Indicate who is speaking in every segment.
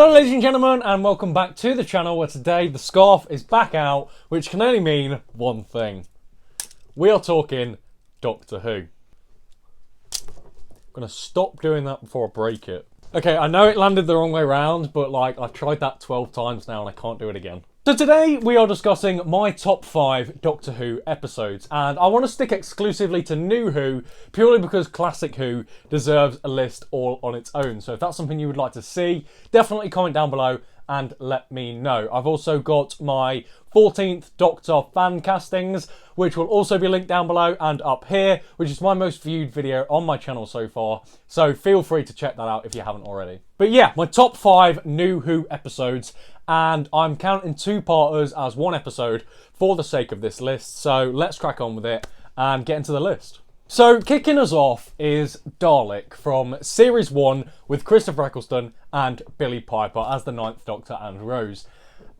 Speaker 1: Hello ladies and gentlemen, and welcome back to the channel where today the scarf is back out, which can only mean one thing. We are talking Doctor Who. I'm gonna stop doing that before I break it. Okay, I know it landed the wrong way around, but like I've tried that 12 times now and I can't do it again. So today we are discussing my top 5 Doctor Who episodes, and I want to stick exclusively to New Who purely because Classic Who deserves a list all on its own. So if that's something you would like to see, definitely comment down below and let me know. I've also got my 14th Doctor fan castings, which will also be linked down below and up here, which is my most viewed video on my channel so far. So feel free to check that out if you haven't already. But yeah, my top 5 New Who episodes, and I'm counting 2-parters as one episode for the sake of this list. So let's crack on with it and get into the list. So kicking us off is Dalek from Series 1 with Christopher Eccleston and Billie Piper as the 9th Doctor and Rose.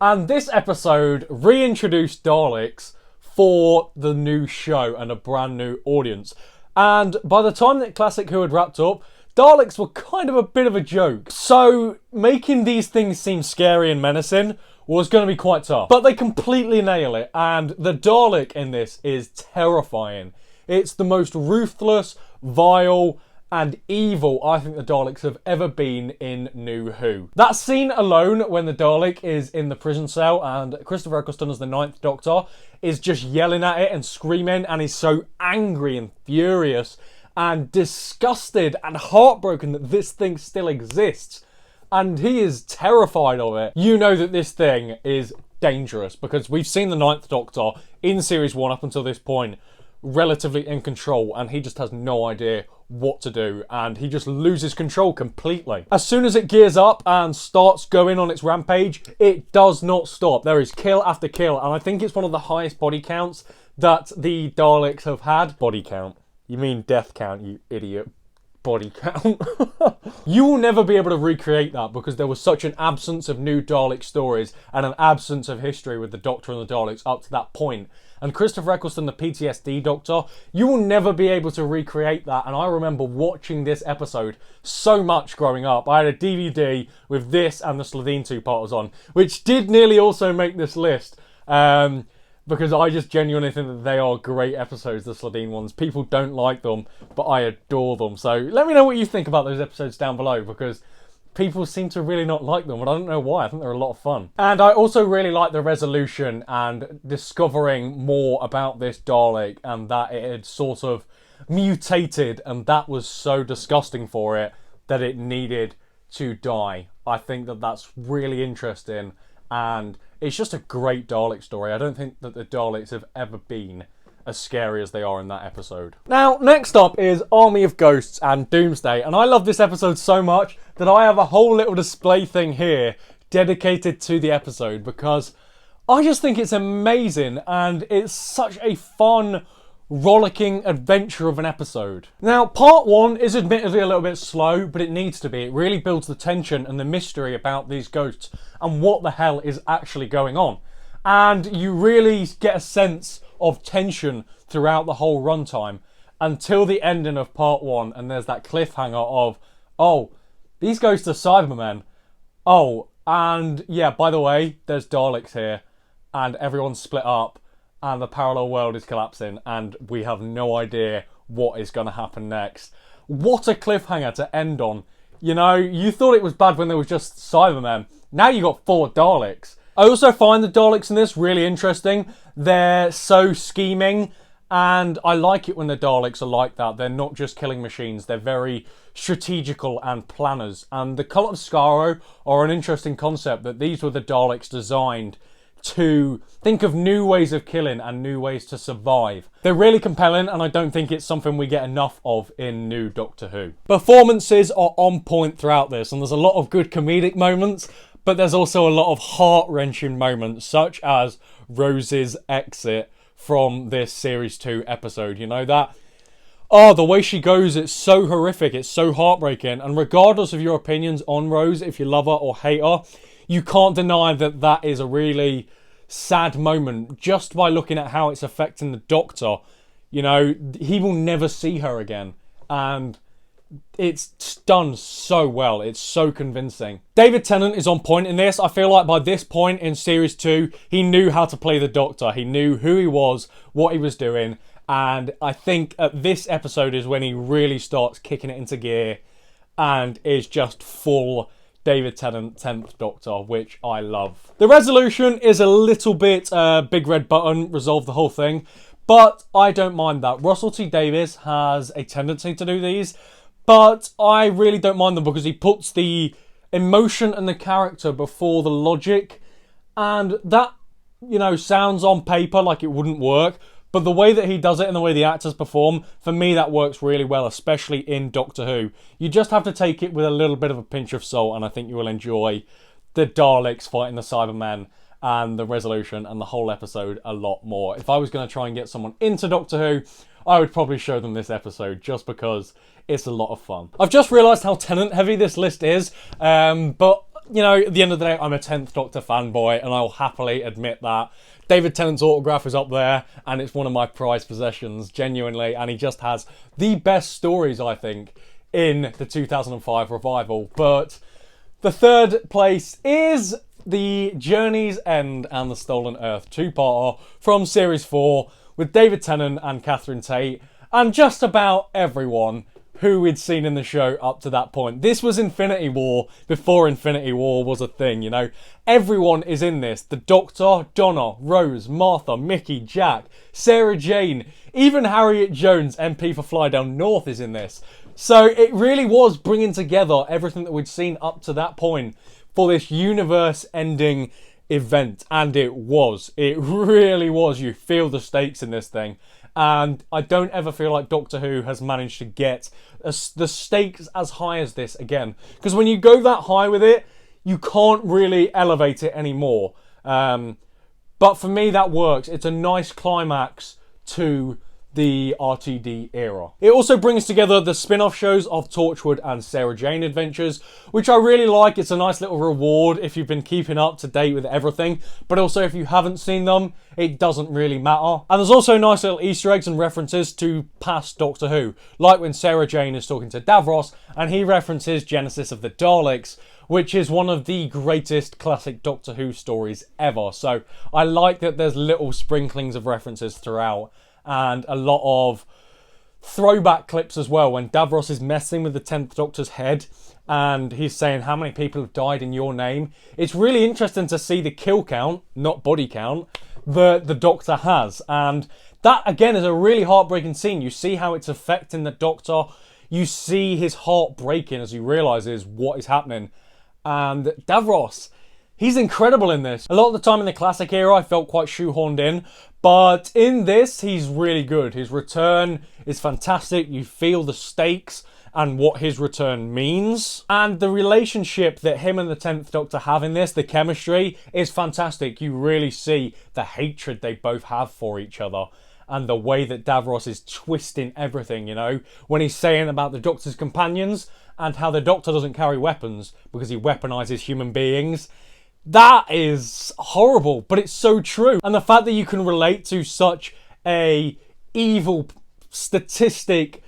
Speaker 1: And this episode reintroduced Daleks for the new show and a brand new audience. And by the time that Classic Who had wrapped up, Daleks were kind of a bit of a joke. So making these things seem scary and menacing was going to be quite tough. But they completely nail it, and the Dalek in this is terrifying. It's the most ruthless, vile, and evil I think the Daleks have ever been in New Who. That scene alone, when the Dalek is in the prison cell and Christopher Eccleston as the 9th Doctor is just yelling at it and screaming, and he's so angry and furious and disgusted and heartbroken that this thing still exists. And he is terrified of it. You know that this thing is dangerous because we've seen the 9th Doctor in Series 1 up until this point relatively in control, and he just has no idea what to do, and he just loses control completely. As soon as it gears up and starts going on its rampage, it does not stop. There is kill after kill, and I think it's one of the highest body counts that the Daleks have had. Body count. You mean death count, you idiot. Body count. You will never be able to recreate that because there was such an absence of new Dalek stories and an absence of history with the Doctor and the Daleks up to that point. And Christopher Eccleston, the PTSD Doctor, you will never be able to recreate that. And I remember watching this episode so much growing up. I had a DVD with this and the Slitheen 2-parters on, which did nearly also make this list. Because I just genuinely think that they are great episodes, the Slitheen ones. People don't like them, but I adore them. So let me know what you think about those episodes down below, because people seem to really not like them, and I don't know why. I think they're a lot of fun. And I also really like the resolution and discovering more about this Dalek and that it had sort of mutated, and that was so disgusting for it that it needed to die. I think that that's really interesting, and it's just a great Dalek story. I don't think that the Daleks have ever been as scary as they are in that episode. Now, next up is Army of Ghosts and Doomsday, and I love this episode so much that I have a whole little display thing here dedicated to the episode because I just think it's amazing and it's such a fun, rollicking adventure of an episode. Now, part 1 is admittedly a little bit slow, but it needs to be. It really builds the tension and the mystery about these ghosts and what the hell is actually going on. And you really get a sense of tension throughout the whole runtime until the ending of part 1, and there's that cliffhanger of, oh, these ghosts are Cybermen. Oh, and yeah, by the way, there's Daleks here, and everyone's split up, and the parallel world is collapsing, and we have no idea what is going to happen next. What a cliffhanger to end on. You know, you thought it was bad when there was just Cybermen. Now you got 4 Daleks. I also find the Daleks in this really interesting. They're so scheming, and I like it when the Daleks are like that. They're not just killing machines, they're very strategical and planners. And the Cult of Skaro are an interesting concept, that these were the Daleks designed to think of new ways of killing and new ways to survive. They're really compelling, and I don't think it's something we get enough of in new Doctor Who. Performances are on point throughout this, and there's a lot of good comedic moments, but there's also a lot of heart-wrenching moments, such as Rose's exit from this Series 2 episode. You know that? Oh, the way she goes, it's so horrific, it's so heartbreaking, and regardless of your opinions on Rose, if you love her or hate her, you can't deny that that is a really sad moment just by looking at how it's affecting the Doctor. You know, he will never see her again, and It's done so well. It's so convincing. David Tennant is on point in this. I feel like by this point in Series 2, he knew how to play the Doctor. He knew who he was, what he was doing. And I think at this episode is when he really starts kicking it into gear and is just full David Tennant 10th Doctor, which I love. The resolution is a little bit big red button, resolve the whole thing. But I don't mind that. Russell T Davies has a tendency to do these. But I really don't mind them because he puts the emotion and the character before the logic. And that, you know, sounds on paper like it wouldn't work. But the way that he does it and the way the actors perform, for me that works really well, especially in Doctor Who. You just have to take it with a little bit of a pinch of salt, and I think you will enjoy the Daleks fighting the Cybermen and the resolution and the whole episode a lot more. If I was going to try and get someone into Doctor Who, I would probably show them this episode just because it's a lot of fun. I've just realised how Tennant heavy this list is, but, you know, at the end of the day, I'm a 10th Doctor fanboy, and I'll happily admit that. David Tennant's autograph is up there, and it's one of my prized possessions, genuinely, and he just has the best stories, I think, in the 2005 revival. But the third place is The Journey's End and the Stolen Earth two-parter from Series 4 with David Tennant and Catherine Tate and just about everyone who we'd seen in the show up to that point. This was Infinity War before Infinity War was a thing, you know. Everyone is in this. The Doctor, Donna, Rose, Martha, Mickey, Jack, Sarah Jane, even Harriet Jones, MP for Fly Down North, is in this. So it really was bringing together everything that we'd seen up to that point for this universe-ending event. And it was. It really was. You feel the stakes in this thing. And I don't ever feel like Doctor Who has managed to get the stakes as high as this again. Because when you go that high with it, you can't really elevate it anymore. But for me, that works. It's a nice climax to the RTD era. It also brings together the spin-off shows of Torchwood and Sarah Jane Adventures, which I really like. It's a nice little reward if you've been keeping up to date with everything, but also if you haven't seen them, it doesn't really matter. And there's also nice little Easter eggs and references to past Doctor Who, like when Sarah Jane is talking to Davros and he references Genesis of the Daleks, which is one of the greatest classic Doctor Who stories ever. So I like that there's little sprinklings of references throughout, and a lot of throwback clips as well when Davros is messing with the 10th Doctor's head and he's saying how many people have died in your name. It's really interesting to see the kill count, not body count, that the Doctor has. And that, again, is a really heartbreaking scene. You see how it's affecting the Doctor. You see his heart breaking as he realises what is happening. And Davros, he's incredible in this. A lot of the time in the classic era, I felt quite shoehorned in. But in this, he's really good. His return is fantastic. You feel the stakes and what his return means. And the relationship that him and the 10th Doctor have in this, the chemistry, is fantastic. You really see the hatred they both have for each other. And the way that Davros is twisting everything, you know. When he's saying about the Doctor's companions and how the Doctor doesn't carry weapons because he weaponizes human beings. That is horrible, but it's so true. And the fact that you can relate to such a evil, statistic,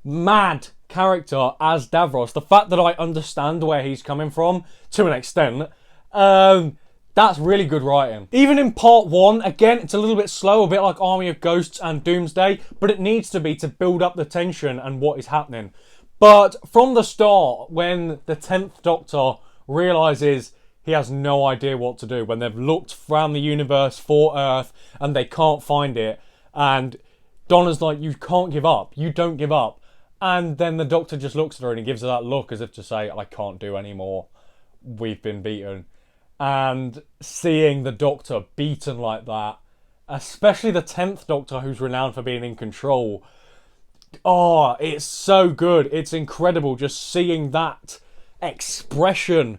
Speaker 1: mad character as Davros, the fact that I understand where he's coming from to an extent, that's really good writing. Even in part 1, again, it's a little bit slow, a bit like Army of Ghosts and Doomsday, but it needs to be to build up the tension and what is happening. But from the start, when the 10th Doctor realises he has no idea what to do, when they've looked around the universe for Earth and they can't find it, and Donna's like, you can't give up, you don't give up. And then the Doctor just looks at her and he gives her that look as if to say, I can't do any more, we've been beaten. And seeing the Doctor beaten like that, especially the 10th Doctor who's renowned for being in control, oh, it's so good, it's incredible just seeing that expression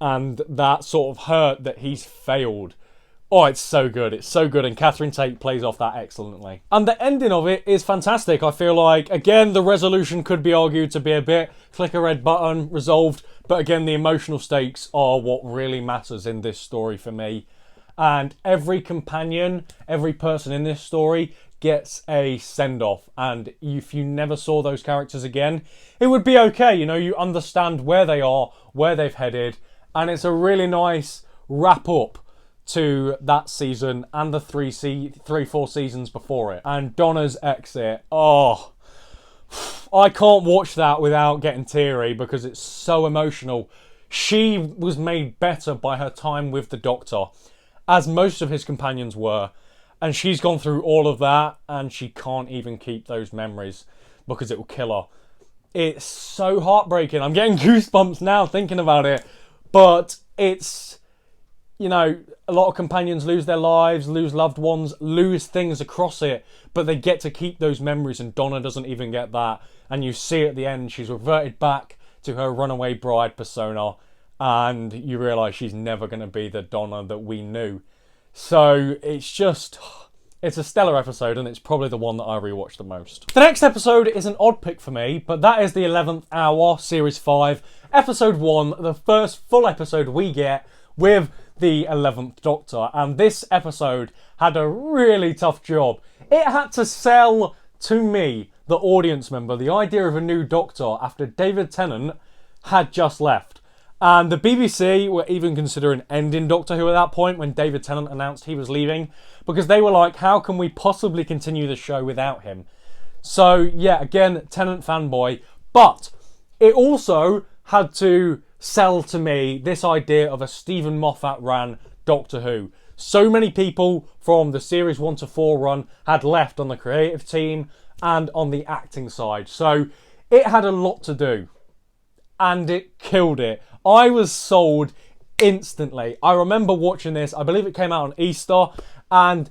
Speaker 1: and that sort of hurt that he's failed. Oh, it's so good, and Catherine Tate plays off that excellently. And the ending of it is fantastic. I feel like, again, the resolution could be argued to be a bit click a red button, resolved, but again, the emotional stakes are what really matters in this story for me. And every companion, every person in this story gets a send-off, and if you never saw those characters again, it would be okay. You know, you understand where they are, where they've headed, and it's a really nice wrap-up to that season and the 4 seasons before it. And Donna's exit, oh, I can't watch that without getting teary because it's so emotional. She was made better by her time with the Doctor, as most of his companions were. And she's gone through all of that, and she can't even keep those memories because it will kill her. It's so heartbreaking. I'm getting goosebumps now thinking about it. But it's, you know, a lot of companions lose their lives, lose loved ones, lose things across it, but they get to keep those memories, and Donna doesn't even get that. And you see at the end, she's reverted back to her runaway bride persona, and you realise she's never going to be the Donna that we knew. So it's a stellar episode, and it's probably the one that I rewatched the most. The next episode is an odd pick for me, but that is the 11th Hour, Series 5, Episode 1, the first full episode we get with the 11th Doctor. And this episode had a really tough job. It had to sell to me, the audience member, the idea of a new Doctor after David Tennant had just left. And the BBC were even considering ending Doctor Who at that point when David Tennant announced he was leaving, because they were like, how can we possibly continue the show without him? So, yeah, again, Tennant fanboy. But it also had to sell to me this idea of a Stephen Moffat ran Doctor Who. So many people from the Series 1 to 4 run had left on the creative team and on the acting side. So it had a lot to do. And it killed it. I was sold instantly. I remember watching this, I believe it came out on Easter, and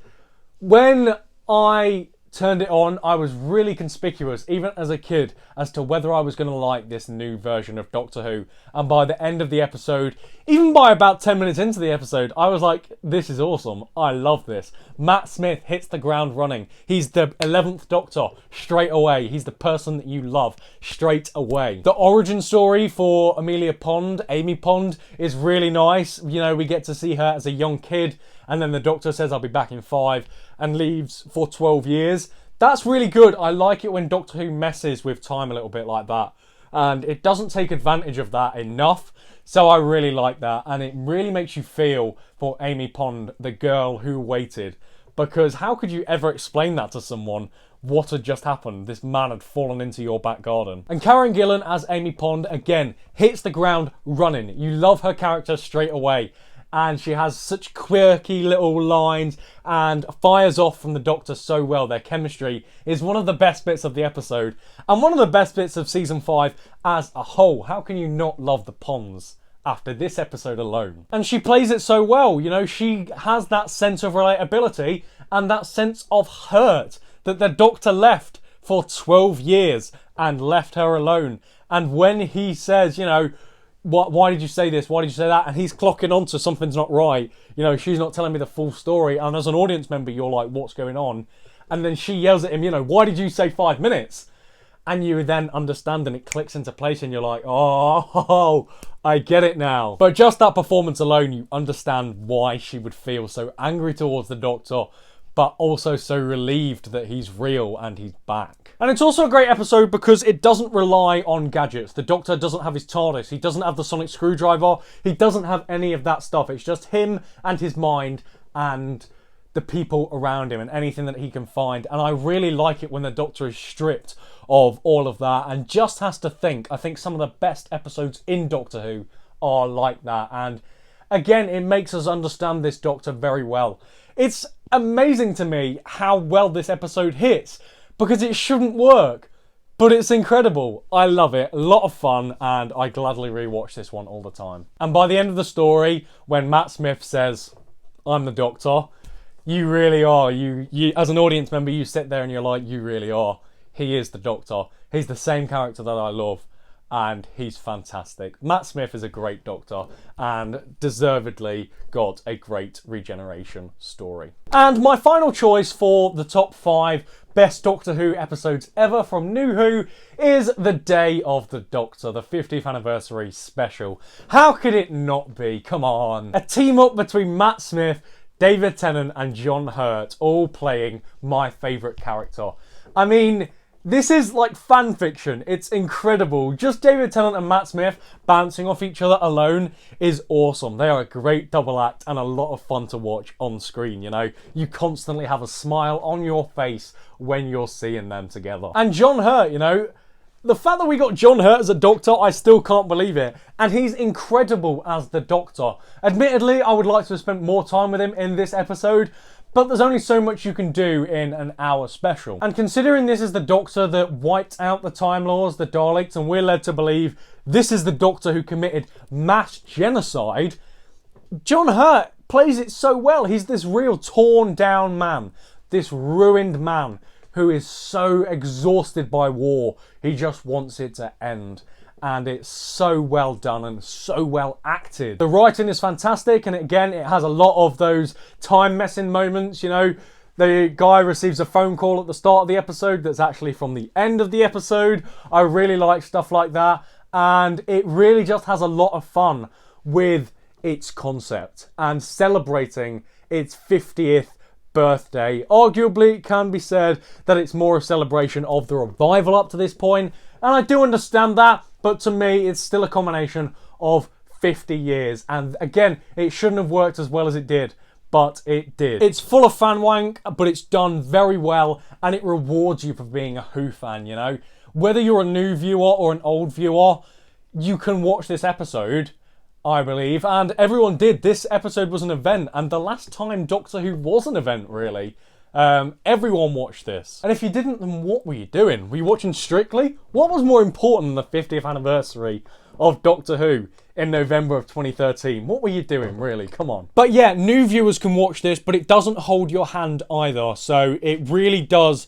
Speaker 1: when I turned it on, I was really conspicuous, even as a kid, as to whether I was going to like this new version of Doctor Who. And by the end of the episode, even by about 10 minutes into the episode, I was like, this is awesome. I love this. Matt Smith hits the ground running. He's the 11th Doctor straight away. He's the person that you love straight away. The origin story for Amy Pond, is really nice. You know, we get to see her as a young kid, and then the Doctor says, I'll be back in 5, and leaves for 12 years. That's really good. I like it when Doctor Who messes with time a little bit like that. And it doesn't take advantage of that enough. So I really like that. And it really makes you feel for Amy Pond, the girl who waited. Because how could you ever explain that to someone? What had just happened? This man had fallen into your back garden. And Karen Gillan as Amy Pond, again, hits the ground running. You love her character straight away. And she has such quirky little lines and fires off from the Doctor so well. Their chemistry is one of the best bits of the episode and one of the best bits of season 5 as a whole. How can you not love the Ponds after this episode alone? And she plays it so well. You know, she has that sense of relatability and that sense of hurt that the Doctor left for 12 years and left her alone. And when he says, you know, why did you say this? Why did you say that? And he's clocking on to something's not right. You know, she's not telling me the full story. And as an audience member, you're like, what's going on? And then she yells at him, you know, why did you say 5 minutes? And you then understand and it clicks into place and you're like, oh, I get it now. But just that performance alone, you understand why she would feel so angry towards the Doctor, but also so relieved that he's real and he's back. And it's also a great episode because it doesn't rely on gadgets. The Doctor doesn't have his TARDIS, he doesn't have the sonic screwdriver, he doesn't have any of that stuff. It's just him and his mind and the people around him and anything that he can find. And I really like it when the Doctor is stripped of all of that and just has to think. I think some of the best episodes in Doctor Who are like that. And again, it makes us understand this Doctor very well. It's amazing to me how well this episode hits because it shouldn't work, but it's incredible. I love it, a lot of fun, and I gladly rewatch this one all the time. And by the end of the story, when Matt Smith says, I'm the Doctor, you really are. You as an audience member, you sit there and you're like, you really are. He is the Doctor. He's the same character that I love. And he's fantastic. Matt Smith is a great Doctor and deservedly got a great regeneration story. And my final choice for the top 5 best Doctor Who episodes ever from New Who is The Day of the Doctor, the 50th anniversary special. How could it not be? Come on. A team up between Matt Smith, David Tennant and John Hurt all playing my favourite character. I mean, this is like fan fiction. It's incredible. Just David Tennant and Matt Smith bouncing off each other alone is awesome. They are a great double act and a lot of fun to watch on screen, you know. You constantly have a smile on your face when you're seeing them together. And John Hurt, you know, the fact that we got John Hurt as a Doctor, I still can't believe it. And he's incredible as the Doctor. Admittedly, I would like to have spent more time with him in this episode, but there's only so much you can do in an hour special. And considering this is the Doctor that wiped out the Time Lords, the Daleks, and we're led to believe this is the Doctor who committed mass genocide, John Hurt plays it so well. He's this real torn down man, this ruined man who is so exhausted by war, he just wants it to end. And it's so well done and so well acted. The writing is fantastic, and again, it has a lot of those time messing moments, you know. The guy receives a phone call at the start of the episode that's actually from the end of the episode. I really like stuff like that, and it really just has a lot of fun with its concept and celebrating its 50th birthday. Arguably, it can be said that it's more a celebration of the revival up to this point, and I do understand that, but to me, it's still a combination of 50 years, and again, it shouldn't have worked as well as it did, but it did. It's full of fan wank, but it's done very well, and it rewards you for being a Who fan, you know? Whether you're a new viewer or an old viewer, you can watch this episode, I believe, and everyone did. This episode was an event, and the last time Doctor Who was an event, really. Everyone watched this. And if you didn't, then what were you doing? Were you watching Strictly? What was more important than the 50th anniversary of Doctor Who in November of 2013? What were you doing, really? Come on. But yeah, new viewers can watch this, but it doesn't hold your hand either, so it really does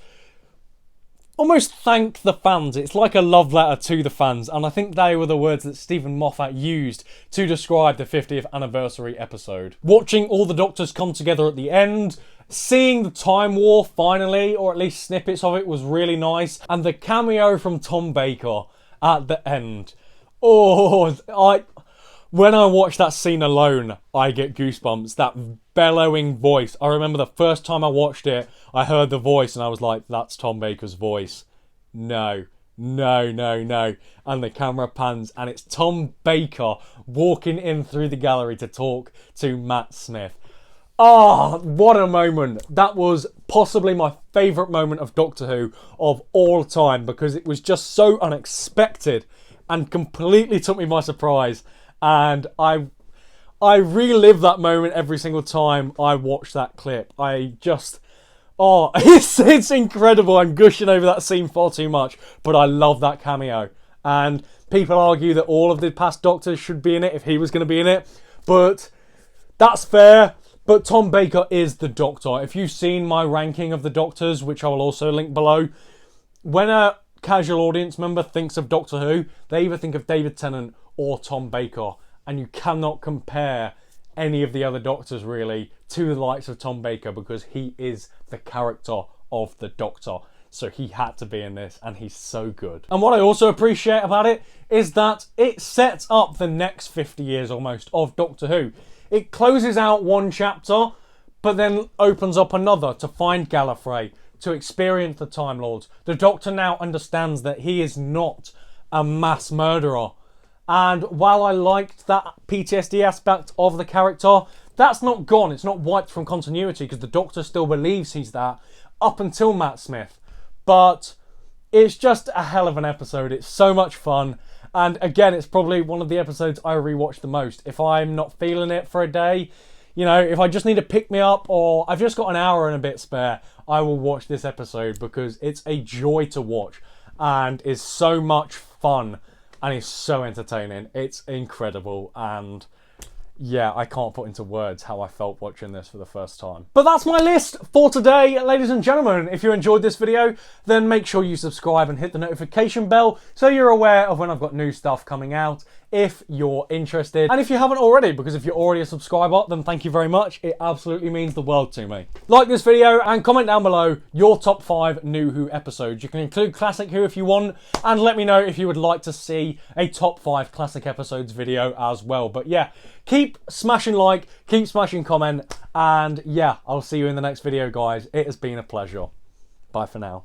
Speaker 1: almost thank the fans. It's like a love letter to the fans, and I think they were the words that Stephen Moffat used to describe the 50th anniversary episode. Watching all the Doctors come together at the end, seeing the Time War finally, or at least snippets of it, was really nice, and the cameo from Tom Baker at the end. Oh, when I watch that scene alone, I get goosebumps. That bellowing voice. I remember the first time I watched it, I heard the voice and I was like, that's Tom Baker's voice. No. And the camera pans and it's Tom Baker walking in through the gallery to talk to Matt Smith. Oh, what a moment. That was possibly my favourite moment of Doctor Who of all time, because it was just so unexpected and completely took me by surprise. And I relive that moment every single time I watch that clip. It's incredible. I'm gushing over that scene far too much, but I love that cameo. And people argue that all of the past Doctors should be in it if he was going to be in it, but that's fair. But Tom Baker is the Doctor. If you've seen my ranking of the Doctors, which I will also link below, when a casual audience member thinks of Doctor Who, they either think of David Tennant or Tom Baker, and you cannot compare any of the other Doctors really to the likes of Tom Baker, because he is the character of the Doctor. So he had to be in this, and he's so good. And what I also appreciate about it is that it sets up the next 50 years almost of Doctor Who. It closes out one chapter, but then opens up another to find Gallifrey, to experience the Time Lords. The Doctor now understands that he is not a mass murderer. And while I liked that PTSD aspect of the character, that's not gone. It's not wiped from continuity, because the Doctor still believes he's that up until Matt Smith. But it's just a hell of an episode. It's so much fun. And again, it's probably one of the episodes I rewatch the most. If I'm not feeling it for a day, you know, if I just need to pick me up, or I've just got an hour and a bit spare, I will watch this episode, because it's a joy to watch and is so much fun. And it's so entertaining. It's incredible. And yeah, I can't put into words how I felt watching this for the first time. But that's my list for today, ladies and gentlemen. If you enjoyed this video, then make sure you subscribe and hit the notification bell so you're aware of when I've got new stuff coming out if you're interested. And if you haven't already, because if you're already a subscriber, then thank you very much. It absolutely means the world to me. Like this video and comment down below your top 5 new Who episodes. You can include Classic Who if you want, and let me know if you would like to see a top 5 classic episodes video as well. But yeah, keep smashing like, keep smashing comment, and yeah, I'll see you in the next video, guys. It has been a pleasure. Bye for now.